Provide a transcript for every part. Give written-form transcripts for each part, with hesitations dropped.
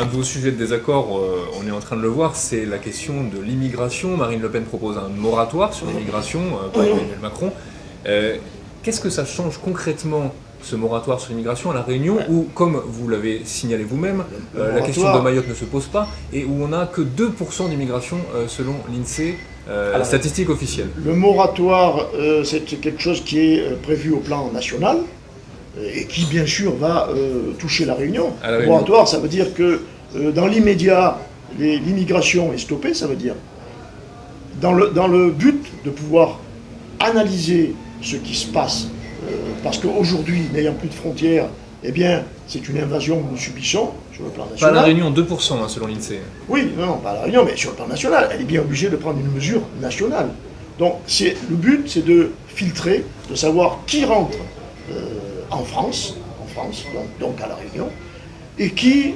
Un de vos sujets de désaccord, on est en train de le voir, c'est la question de l'immigration. Marine Le Pen propose un moratoire sur l'immigration, par Emmanuel Macron. Qu'est-ce que ça change concrètement, ce moratoire sur l'immigration à La Réunion, où, comme vous l'avez signalé vous-même, la question de Mayotte ne se pose pas, et où on n'a que 2% d'immigration selon l'INSEE, la statistique officielle. Le moratoire, c'est quelque chose qui est prévu au plan national, et qui bien sûr va toucher La Réunion. Le moratoire, ça veut dire que dans l'immédiat, l'immigration est stoppée, ça veut dire dans le but de pouvoir analyser ce qui se passe, parce qu'aujourd'hui, n'ayant plus de frontières, eh bien, c'est une invasion que nous subissons sur le plan national. Pas La Réunion, 2% selon l'INSEE. Oui, non, pas La Réunion, mais sur le plan national, elle est bien obligée de prendre une mesure nationale. Donc, le but, c'est de filtrer, de savoir qui rentre en France, donc à La Réunion, et qui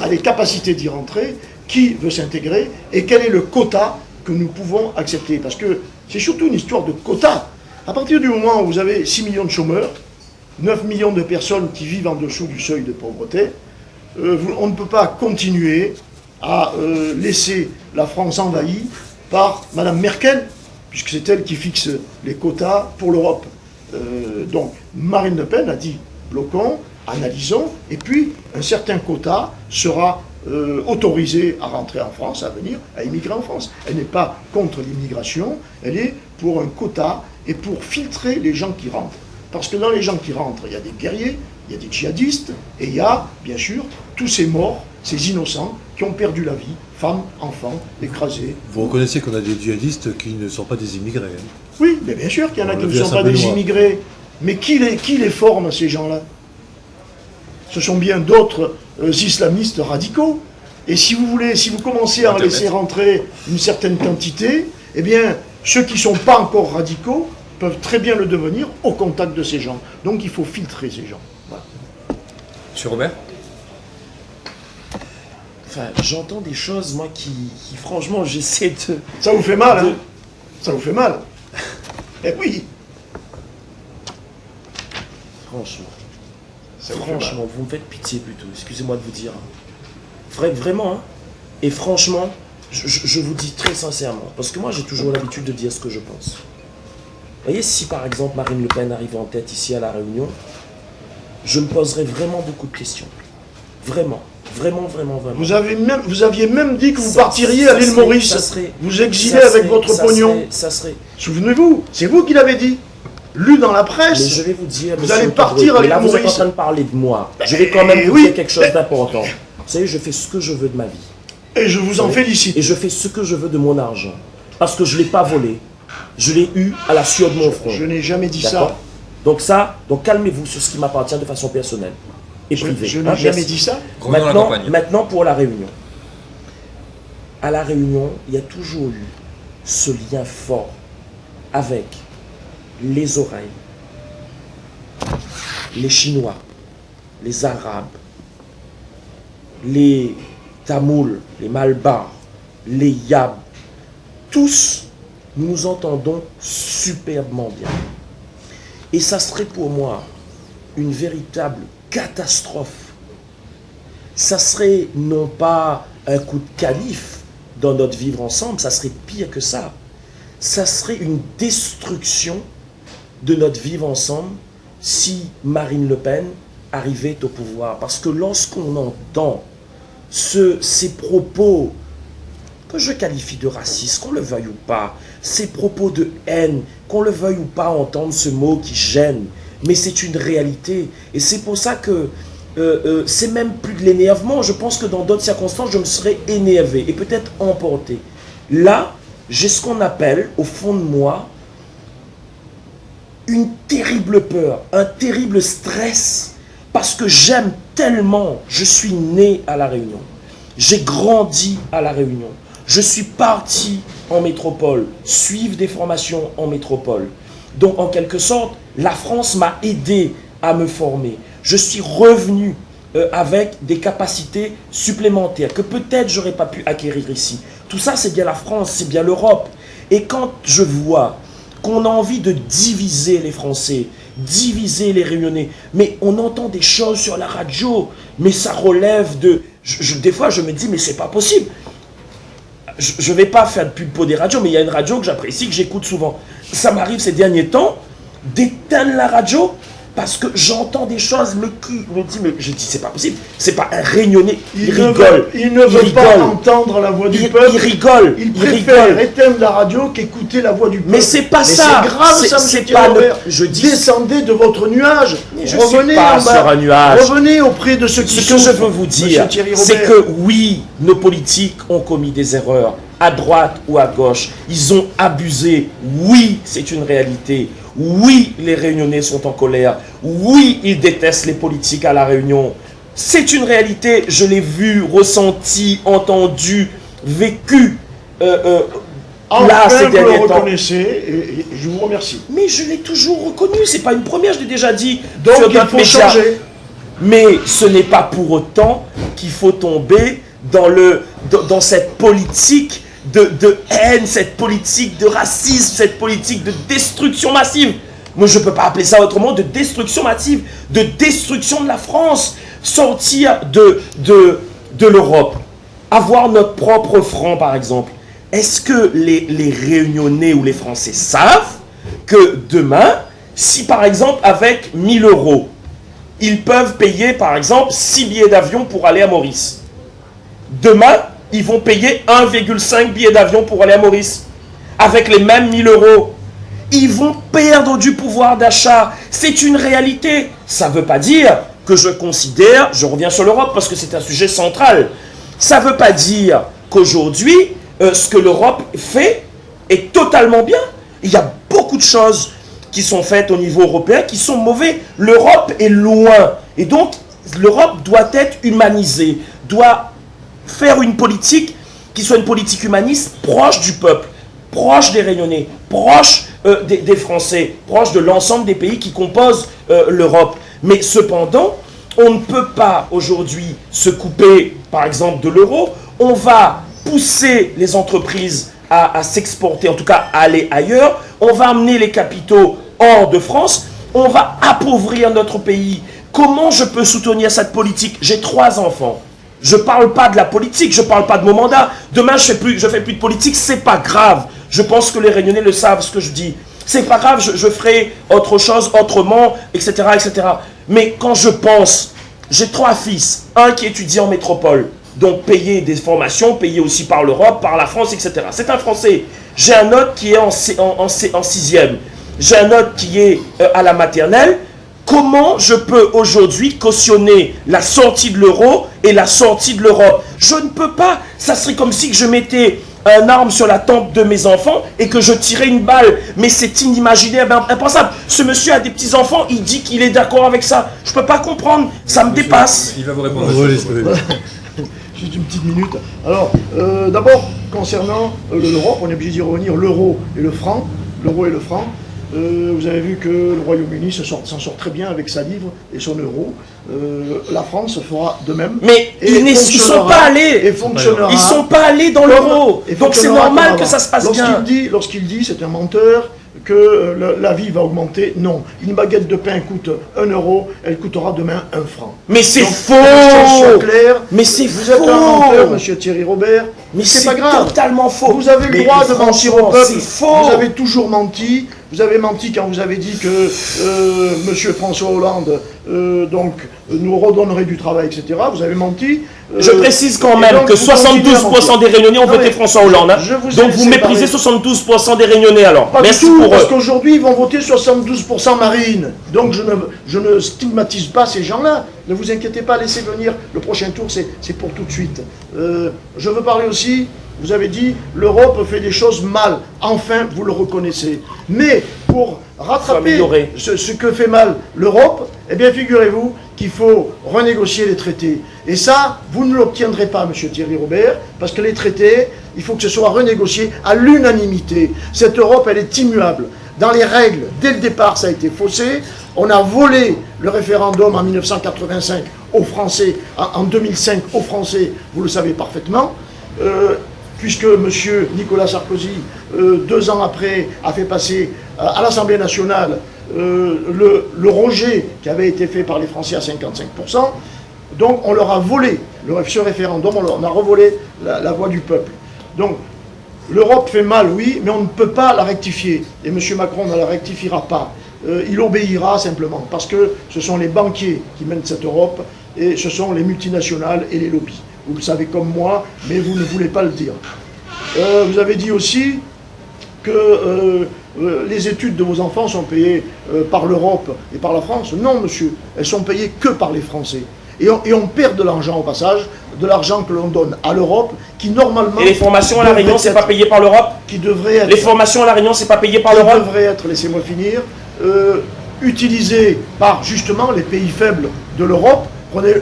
a les capacités d'y rentrer, qui veut s'intégrer, et quel est le quota que nous pouvons accepter. Parce que c'est surtout une histoire de quota. À partir du moment où vous avez 6 millions de chômeurs, 9 millions de personnes qui vivent en dessous du seuil de pauvreté, on ne peut pas continuer à laisser la France envahie par Mme Merkel, puisque c'est elle qui fixe les quotas pour l'Europe. Donc Marine Le Pen a dit bloquons, analysons, et puis un certain quota sera autorisé à rentrer en France, à venir, à immigrer en France. Elle n'est pas contre l'immigration, elle est pour un quota et pour filtrer les gens qui rentrent. Parce que dans les gens qui rentrent, il y a des guerriers, il y a des djihadistes, et il y a, bien sûr, tous ces morts, ces innocents qui ont perdu la vie, femmes, enfants, écrasés. Vous reconnaissez qu'on a des djihadistes qui ne sont pas des immigrés, hein? Oui, mais bien sûr qu'il y en a qui ne sont pas des immigrés. Mais qui les forme, ces gens-là? Ce sont bien d'autres islamistes radicaux. Et si vous voulez, si vous commencez à en laisser rentrer une certaine quantité, eh bien, ceux qui ne sont pas encore radicaux peuvent très bien le devenir au contact de ces gens. Donc il faut filtrer ces gens. Voilà. Monsieur Robert? Enfin, j'entends des choses, moi, qui franchement, j'essaie de... Ça vous fait mal, hein? Ça vous fait mal? Eh oui. Franchement, vous me faites pitié plutôt, excusez-moi de vous dire. Vraiment, hein? Et franchement, je vous dis très sincèrement, parce que moi j'ai toujours l'habitude de dire ce que je pense. Vous voyez, si par exemple Marine Le Pen arrive en tête ici à La Réunion, je me poserais vraiment beaucoup de questions. Vraiment. Vous aviez même dit que vous partiriez à l'île Maurice. Vous exilez avec votre pognon. Souvenez-vous, c'est vous qui l'avez dit. Lu dans la presse. Mais je vais vous dire, vous allez partir à l'île Maurice. Là, vous êtes en train de parler de moi. Je vais quand même vous dire quelque chose d'important. Vous savez, je fais ce que je veux de ma vie. Et je vous en félicite. Et je fais ce que je veux de mon argent. Parce que je ne l'ai pas volé. Je l'ai eu à la sueur de mon front. Je n'ai jamais dit ça. Donc calmez-vous sur ce qui m'appartient de façon personnelle et privée. Je n'ai jamais dit ça. Maintenant, pour La Réunion. À La Réunion, il y a toujours eu ce lien fort avec les oreilles, les Chinois, les Arabes, les Tamouls, les Malbars, les Yab. Tous, nous nous entendons superbement bien. Et ça serait pour moi une véritable catastrophe. Ça serait non pas un coup de canif dans notre vivre ensemble, ça serait pire que ça. Ça serait une destruction de notre vivre ensemble si Marine Le Pen arrivait au pouvoir. Parce que lorsqu'on entend ces propos que je qualifie de racistes, qu'on le veuille ou pas, ces propos de haine, qu'on le veuille ou pas entendre ce mot qui gêne, mais c'est une réalité. Et c'est pour ça que c'est même plus de l'énervement. Je pense que dans d'autres circonstances, je me serais énervé et peut-être emporté. Là, j'ai ce qu'on appelle, au fond de moi, une terrible peur, un terrible stress, parce que j'aime tellement, je suis né à La Réunion, j'ai grandi à La Réunion, je suis parti en métropole, suivre des formations en métropole. Donc en quelque sorte, la France m'a aidé à me former. Je suis revenu avec des capacités supplémentaires que peut-être j'aurais pas pu acquérir ici. Tout ça, c'est bien la France, c'est bien l'Europe. Et quand je vois qu'on a envie de diviser les Français, diviser les Réunionnais. Mais on entend des choses sur la radio, mais ça relève de... des fois, je me dis, mais c'est pas possible. Je ne vais pas faire de pub pour des radios, mais il y a une radio que j'apprécie, que j'écoute souvent. Ça m'arrive ces derniers temps d'éteindre la radio parce que j'entends des choses, mais qui me dit, mais je dis, c'est pas possible, c'est pas un Réunionnais, il rigole. Il ne veut pas entendre la voix du peuple. Il rigole. Il préfère éteindre la radio qu'écouter la voix du peuple. Mais c'est pas ça. C'est grave, ça, c'est pas je dis. Descendez de votre nuage. Je revenez suis pas sur un nuage. Revenez auprès de ceux qui Ce que je veux vous dire, c'est que oui, nos politiques ont commis des erreurs, à droite ou à gauche. Ils ont abusé. Oui, c'est une réalité. Oui, les Réunionnais sont en colère. Oui, ils détestent les politiques à La Réunion. C'est une réalité. Je l'ai vu, ressenti, entendu, vécu. Là, ces derniers temps. Vous le reconnaissez et je vous remercie. Mais je l'ai toujours reconnu. C'est pas une première, je l'ai déjà dit. Donc il faut changer. Mais ce n'est pas pour autant qu'il faut tomber dans cette politique de haine, cette politique de racisme, cette politique de destruction massive. Moi, je ne peux pas appeler ça autrement, de destruction massive, de destruction de la France. Sortir de l'Europe, avoir notre propre franc, par exemple. Est-ce que les Réunionnais ou les Français savent que demain, si par exemple, avec 1 000 €, ils peuvent payer, par exemple, 6 billets d'avion pour aller à Maurice. Demain, ils vont payer 1,5 billet d'avion pour aller à Maurice. Avec les mêmes 1 000 €. Ils vont perdre du pouvoir d'achat. C'est une réalité. Ça ne veut pas dire que je considère, je reviens sur l'Europe parce que c'est un sujet central. Ça ne veut pas dire qu'aujourd'hui, ce que l'Europe fait est totalement bien. Il y a beaucoup de choses qui sont faites au niveau européen qui sont mauvais. L'Europe est loin. Et donc, l'Europe doit être humanisée, doit faire une politique qui soit une politique humaniste proche du peuple, proche des Réunionnais, proche des Français, proche de l'ensemble des pays qui composent l'Europe. Mais cependant, on ne peut pas aujourd'hui se couper, par exemple, de l'euro. On va pousser les entreprises à s'exporter, en tout cas à aller ailleurs. On va amener les capitaux hors de France. On va appauvrir notre pays. Comment je peux soutenir cette politique? J'ai 3 enfants. Je ne parle pas de la politique, je ne parle pas de mon mandat. Demain, je ne fais plus de politique, c'est pas grave. Je pense que les Réunionnais le savent, ce que je dis. C'est pas grave, je ferai autre chose, autrement, etc., etc. Mais quand je pense, j'ai 3 fils, un qui étudie en métropole, donc payé des formations, payé aussi par l'Europe, par la France, etc. C'est un Français. J'ai un autre qui est en 6e. J'ai un autre qui est à la maternelle. Comment je peux aujourd'hui cautionner la sortie de l'euro et la sortie de l'Europe? Je ne peux pas. Ça serait comme si je mettais une arme sur la tempe de mes enfants et que je tirais une balle. Mais c'est inimaginaire, impensable. Ce monsieur a des petits-enfants, il dit qu'il est d'accord avec ça. Je ne peux pas comprendre, ça me dépasse. Il va vous répondre. Juste une petite minute. Alors, d'abord, concernant l'Europe, on est obligé d'y revenir, l'euro et le franc. L'euro et le franc. Vous avez vu que le Royaume-Uni s'en sort très bien avec sa livre et son euro. La France fera de même. Mais ils ne sont pas allés. Et fonctionnera. Ils ne sont pas allés dans l'euro. Donc c'est normal que ça se passe bien. Lorsqu'il dit, c'est un menteur, que la vie va augmenter, non. Une baguette de pain coûte 1 €, elle coûtera demain 1 franc. Mais c'est faux. Mais c'est faux. Vous êtes un menteur, monsieur Thierry Robert. Mais c'est pas grave. Totalement faux. Vous avez le droit de mentir au peuple. C'est faux. Vous avez toujours menti. Vous avez menti quand vous avez dit que monsieur François Hollande nous redonnerait du travail, etc. Vous avez menti. Je précise quand même que 72% des Réunionnais ont voté François Hollande. Hein. Donc vous méprisez 72% des Réunionnais alors. Pas Merci du tout, parce qu'aujourd'hui ils vont voter 72% Marine. Donc je ne stigmatise pas ces gens-là. Ne vous inquiétez pas, laissez venir. Le prochain tour, c'est pour tout de suite. Je veux parler aussi. Vous avez dit, l'Europe fait des choses mal. Enfin, vous le reconnaissez. Mais pour rattraper ce que fait mal l'Europe, eh bien, figurez-vous qu'il faut renégocier les traités. Et ça, vous ne l'obtiendrez pas, monsieur Thierry Robert, parce que les traités, il faut que ce soit renégocié à l'unanimité. Cette Europe, elle est immuable. Dans les règles, dès le départ, ça a été faussé. On a volé le référendum en 1985 aux Français, en 2005 aux Français, vous le savez parfaitement. Puisque M. Nicolas Sarkozy, 2 ans après, a fait passer à l'Assemblée nationale le rejet qui avait été fait par les Français à 55%, donc on leur a volé ce référendum, on a revolé la voix du peuple. Donc l'Europe fait mal, oui, mais on ne peut pas la rectifier. Et M. Macron ne la rectifiera pas. Il obéira simplement, parce que ce sont les banquiers qui mènent cette Europe, et ce sont les multinationales et les lobbies. Vous le savez comme moi, mais vous ne voulez pas le dire. Vous avez dit aussi que les études de vos enfants sont payées par l'Europe et par la France. Non, monsieur, elles sont payées que par les Français. Et on perd de l'argent au passage, de l'argent que l'on donne à l'Europe, qui normalement... Et les formations à La Réunion, c'est pas payé par l'Europe? Qui devrait être... Les formations à La Réunion, c'est pas payé par l'Europe? Qui devrait être, laissez-moi finir, utilisées par justement les pays faibles de l'Europe. Prenez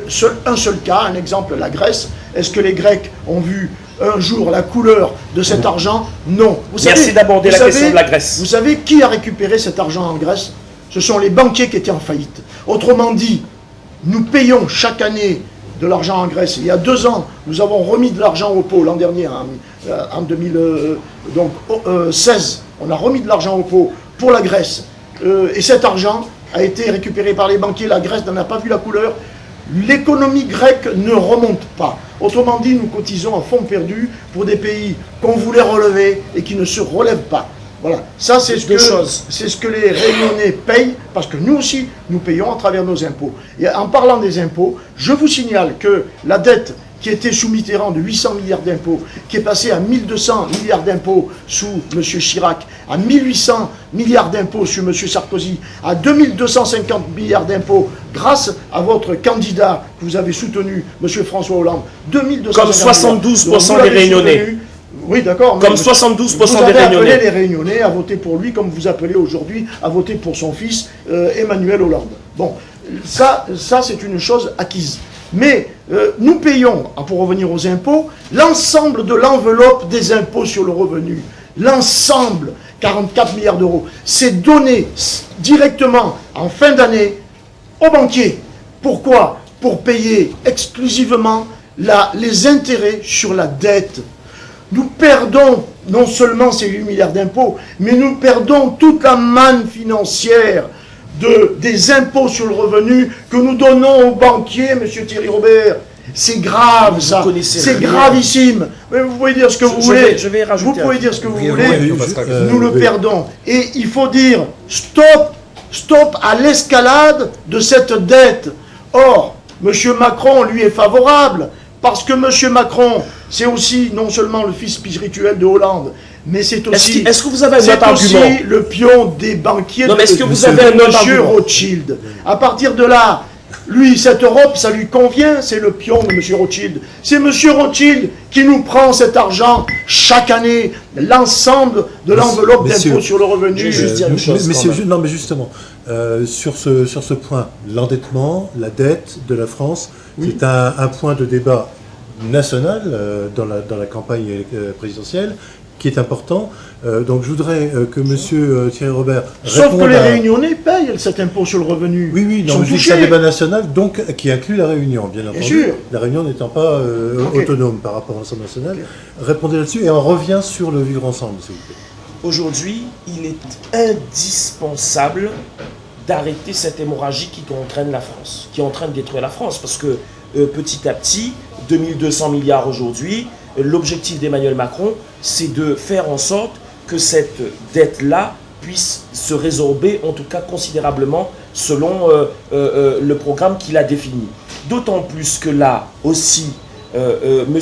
un seul cas, un exemple, la Grèce. Est-ce que les Grecs ont vu un jour la couleur de cet argent? Non. Merci d'aborder la question de la Grèce. Vous savez qui a récupéré cet argent en Grèce? Ce sont les banquiers qui étaient en faillite. Autrement dit, nous payons chaque année de l'argent en Grèce. Il y a 2 ans, nous avons remis de l'argent au pot, l'an dernier, en 2016, on a remis de l'argent au pot pour la Grèce. Et cet argent a été récupéré par les banquiers. La Grèce n'en a pas vu la couleur. L'économie grecque ne remonte pas. Autrement dit, nous cotisons à fond perdu pour des pays qu'on voulait relever et qui ne se relèvent pas. Voilà, ça c'est ce que les Réunionnais payent, parce que nous aussi, nous payons à travers nos impôts. Et en parlant des impôts, je vous signale que la dette qui était sous Mitterrand de 800 milliards d'impôts, qui est passée à 1200 milliards d'impôts sous M. Chirac, à 1800 milliards d'impôts sous M. Sarkozy, à 2250 milliards d'impôts grâce à votre candidat que vous avez soutenu, M. François Hollande, 2250 comme 72% des Réunionnais. Oui, d'accord. Comme 72% des Réunionnais. Vous avez appelé les Réunionnais à voter pour lui, comme vous appelez aujourd'hui à voter pour son fils, Emmanuel Hollande. Bon, ça c'est une chose acquise. Mais nous payons, pour revenir aux impôts, l'ensemble de l'enveloppe des impôts sur le revenu. L'ensemble, 44 milliards d'euros. C'est donné directement en fin d'année aux banquiers. Pourquoi? Pour payer exclusivement les intérêts sur la dette. Nous perdons non seulement ces 8 milliards d'impôts, mais nous perdons toute la manne financière des impôts sur le revenu que nous donnons aux banquiers, M. Thierry Robert. C'est grave, ça. C'est gravissime. Mais vous pouvez dire ce que vous voulez. Je vais rajouter. Vous pouvez dire ce que vous voulez. Nous le perdons. Et il faut dire stop à l'escalade de cette dette. Or, M. Macron, lui, est favorable. Parce que M. Macron, c'est aussi non seulement le fils spirituel de Hollande, mais c'est aussi, est-ce que vous avez un autre argument? Le pion des banquiers de M. Rothschild. À partir de là, lui, cette Europe, ça lui convient, c'est le pion de M. Rothschild. C'est M. Rothschild qui nous prend cet argent chaque année, l'ensemble de l'enveloppe d'impôt sur le revenu. Je vais juste dire une chose. Non, mais justement, sur ce point, l'endettement, la dette de la France, oui, c'est un point de débat national dans la campagne présidentielle qui est important. Donc je voudrais que M. Thierry Robert Sauf que les Réunionnais payent cet impôt sur le revenu. Oui, oui, non, c'est un débat national donc, qui inclut la Réunion, bien entendu. Sûr. La Réunion n'étant pas autonome par rapport à l'ensemble national. Répondez là-dessus et on revient sur le vivre ensemble, s'il vous plaît. Aujourd'hui, il est indispensable d'arrêter cette hémorragie qui entraîne la France, qui est en train de détruire la France, parce que petit à petit, 2200 milliards aujourd'hui, l'objectif d'Emmanuel Macron, c'est de faire en sorte que cette dette-là puisse se résorber, en tout cas considérablement, selon le programme qu'il a défini. D'autant plus que là aussi, M.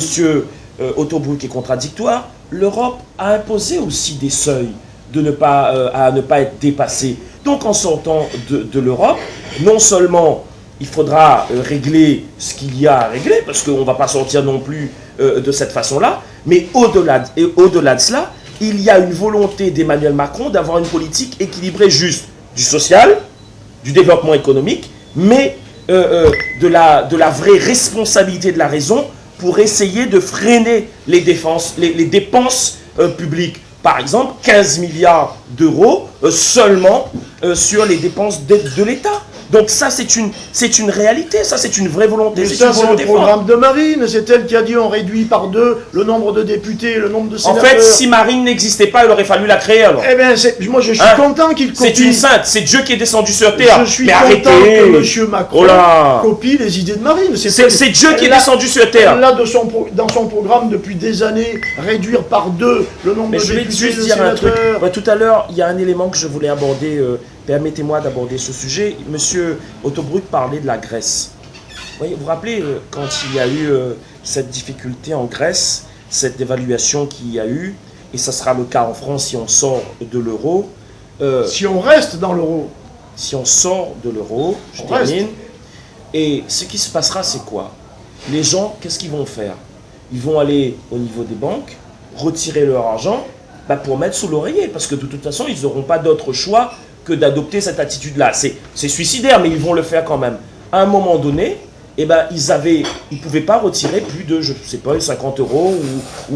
Autobrook est contradictoire, l'Europe a imposé aussi des seuils à ne pas être dépassés. Donc en sortant de l'Europe, non seulement il faudra régler ce qu'il y a à régler, parce qu'on ne va pas sortir non plus de cette façon-là, mais au-delà de cela, il y a une volonté d'Emmanuel Macron d'avoir une politique équilibrée juste du social, du développement économique, mais de la vraie responsabilité de la raison pour essayer de freiner les dépenses publiques. Par exemple, 15 milliards d'euros seulement sur les dépenses de l'État. Donc ça, c'est une réalité, ça, c'est une vraie volonté. Mais C'est ça, une c'est le volonté forte. programme de Marine. C'est elle qui a dit on réduit par 2 le nombre de députés, le nombre de En sénateurs. fait, si Marine n'existait pas, il aurait fallu la créer alors. Eh bien, moi, je suis Hein? content qu'il copie. C'est une sainte, c'est Dieu qui est descendu sur terre. Je suis Mais content arrêtez. que M. Macron Oh là. copie les idées de Marine. C'est Dieu qui est Elle l'a- descendu sur terre. Elle l'a dans son programme depuis des années, réduire par 2 le nombre Mais de je vais députés, juste de dire un truc. sénateurs. Ouais, tout à l'heure, il y a un élément que je voulais aborder. Permettez-moi d'aborder ce sujet. Monsieur Autobruck parlait de la Grèce. Vous vous rappelez quand il y a eu cette difficulté en Grèce, cette dévaluation qu'il y a eu, et ça sera le cas en France si on sort de l'euro. Si on reste dans l'euro, Si on sort de l'euro, je On termine. Et ce qui se passera, c'est quoi? Les gens, qu'est-ce qu'ils vont faire? Ils vont aller au niveau des banques, retirer leur argent pour mettre sous l'oreiller. Parce que de toute façon, ils n'auront pas d'autre choix que d'adopter cette attitude-là. C'est suicidaire, mais ils vont le faire quand même. À un moment donné, ils ne pouvaient pas retirer plus de, je sais pas, 50 euros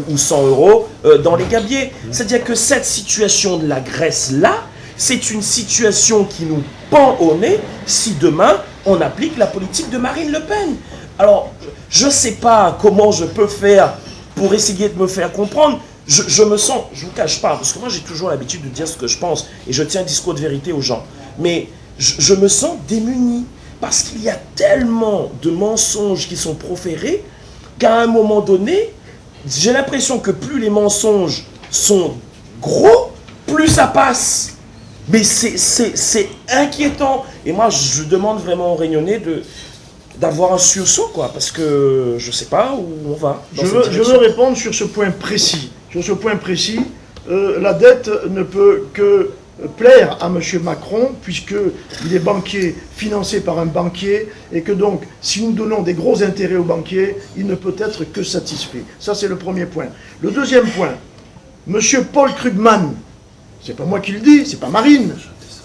ou 100 euros dans les gabiers. C'est-à-dire que cette situation de la Grèce-là, c'est une situation qui nous pend au nez si demain on applique la politique de Marine Le Pen. Alors, je ne sais pas comment je peux faire pour essayer de me faire comprendre. Je me sens, je ne vous cache pas, parce que moi j'ai toujours l'habitude de dire ce que je pense et je tiens un discours de vérité aux gens. Mais je me sens démuni parce qu'il y a tellement de mensonges qui sont proférés qu'à un moment donné, j'ai l'impression que plus les mensonges sont gros, plus ça passe. Mais c'est inquiétant. Et moi, je demande vraiment aux Réunionnais d'avoir un sursaut, quoi, parce que je ne sais pas où on va. je veux répondre sur ce point précis. Sur ce point précis, la dette ne peut que plaire à M. Macron, puisqu'il est banquier, financé par un banquier, et que donc, si nous donnons des gros intérêts aux banquiers, il ne peut être que satisfait. Ça, c'est le premier point. Le deuxième point, M. Paul Krugman, c'est pas moi qui le dis, c'est pas Marine,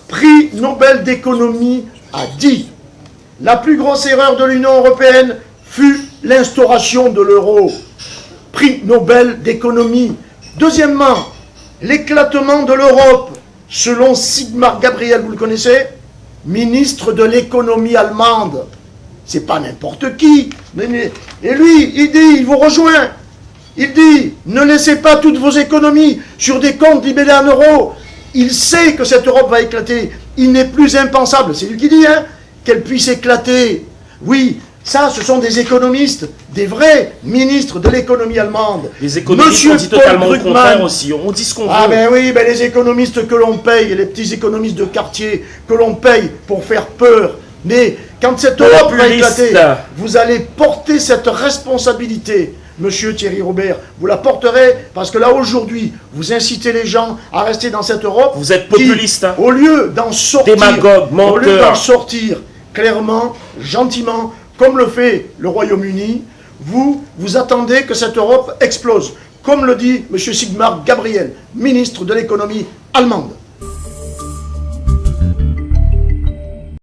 prix Nobel d'économie, a dit « La plus grosse erreur de l'Union européenne fut l'instauration de l'euro. » Prix Nobel d'économie. Deuxièmement, l'éclatement de l'Europe, selon Sigmar Gabriel, vous le connaissez, ministre de l'économie allemande. C'est pas n'importe qui. Et lui, il dit, il vous rejoint. Il dit, ne laissez pas toutes vos économies sur des comptes libellés en euros. Il sait que cette Europe va éclater. Il n'est plus impensable, c'est lui qui dit, hein, qu'elle puisse éclater. Oui, ça, ce sont des économistes, des vrais ministres de l'économie allemande. Les économistes, on dit totalement le contraire aussi. On dit ce qu'on veut. Ah ben oui, ben les économistes que l'on paye, les petits économistes de quartier que l'on paye pour faire peur. Mais quand cette Europe va éclater, vous allez porter cette responsabilité. Monsieur Thierry Robert, vous la porterez parce que là aujourd'hui, vous incitez les gens à rester dans cette Europe. Vous êtes populiste. Au lieu d'en sortir, démagogue, menteur. Au lieu d'en sortir clairement, gentiment, comme le fait le Royaume-Uni, vous attendez que cette Europe explose. Comme le dit M. Sigmar Gabriel, ministre de l'économie allemande.